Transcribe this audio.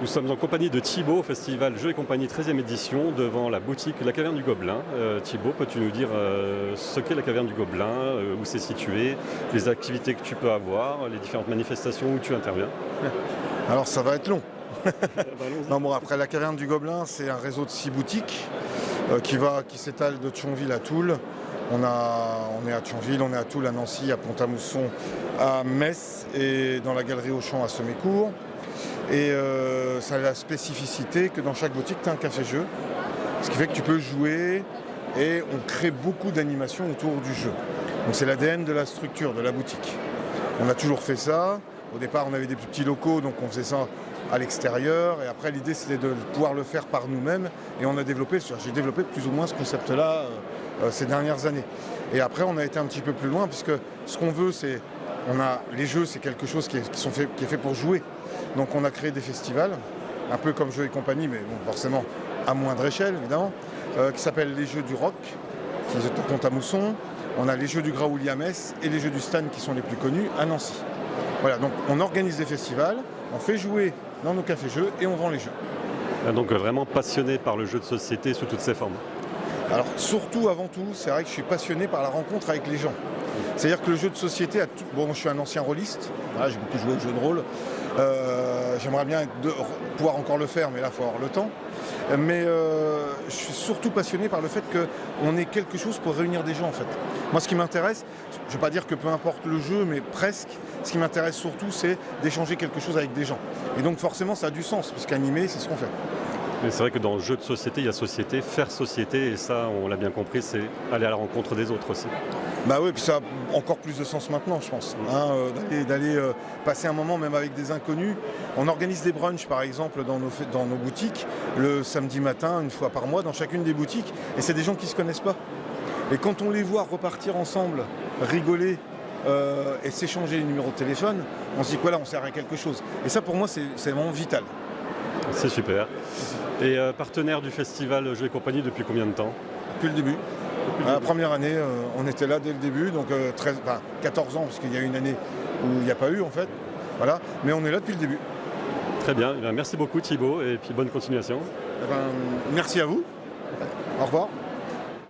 Nous sommes en compagnie de Thibaut au festival Jeux et compagnie 13e édition devant la boutique La Caverne du Gobelin. Thibaut, peux-tu nous dire ce qu'est la Caverne du Gobelin, où c'est situé, les activités que tu peux avoir, les différentes manifestations où tu interviens? Alors ça va être long. Non, bon, après la Caverne du Gobelin, c'est un réseau de 6 boutiques qui s'étale de Thionville à Toul. On est à Thionville, on est à Toul, à Nancy, à Pont-à-Mousson, à Metz et dans la galerie Auchan à Semécourt. Et ça a la spécificité que dans chaque boutique, tu as un café-jeu. Ce qui fait que tu peux jouer et on crée beaucoup d'animations autour du jeu. Donc c'est l'ADN de la structure, de la boutique. On a toujours fait ça. Au départ, on avait des petits locaux, donc on faisait ça à l'extérieur. Et après, l'idée, c'était de pouvoir le faire par nous-mêmes. Et j'ai développé plus ou moins ce concept-là ces dernières années. Et après, on a été un petit peu plus loin, puisque ce qu'on veut, les jeux, c'est quelque chose qui est fait pour jouer. Donc on a créé des festivals, un peu comme Jeux et compagnie, mais bon, forcément à moindre échelle, évidemment, qui s'appellent les Jeux du Rock, qui sont à Pont-à-Mousson. On a les Jeux du Graouli à Metz et les Jeux du Stan qui sont les plus connus à Nancy. Voilà, donc on organise des festivals, on fait jouer dans nos cafés-jeux et on vend les jeux. Donc vraiment passionné par le jeu de société sous toutes ses formes. Alors surtout, avant tout, c'est vrai que je suis passionné par la rencontre avec les gens. C'est-à-dire que le jeu de société, je suis un ancien rôliste, voilà, j'ai beaucoup joué au jeu de rôle. J'aimerais bien pouvoir encore le faire, mais là, il faut avoir le temps. Mais je suis surtout passionné par le fait qu'on ait quelque chose pour réunir des gens, en fait. Moi, ce qui m'intéresse, je ne vais pas dire que peu importe le jeu, mais presque, ce qui m'intéresse surtout, c'est d'échanger quelque chose avec des gens. Et donc, forcément, ça a du sens, puisqu'animer, c'est ce qu'on fait. Mais c'est vrai que dans le jeu de société, il y a société, faire société, et ça, on l'a bien compris, c'est aller à la rencontre des autres aussi. Bah oui, puis ça a encore plus de sens maintenant, je pense. D'aller passer un moment même avec des inconnus. On organise des brunchs, par exemple, dans nos boutiques, le samedi matin, une fois par mois, dans chacune des boutiques. Et c'est des gens qui ne se connaissent pas. Et quand on les voit repartir ensemble, rigoler et s'échanger les numéros de téléphone, on se dit que voilà, on sert à quelque chose. Et ça, pour moi, c'est vraiment vital. C'est super. Et partenaire du festival Jeux et compagnie depuis combien de temps? Depuis le début. La première année, on était là dès le début, donc 14 ans, parce qu'il y a une année où il n'y a pas eu en fait. Voilà. Mais on est là depuis le début. Très bien. Merci beaucoup Thibaut et puis bonne continuation. Merci à vous. Au revoir.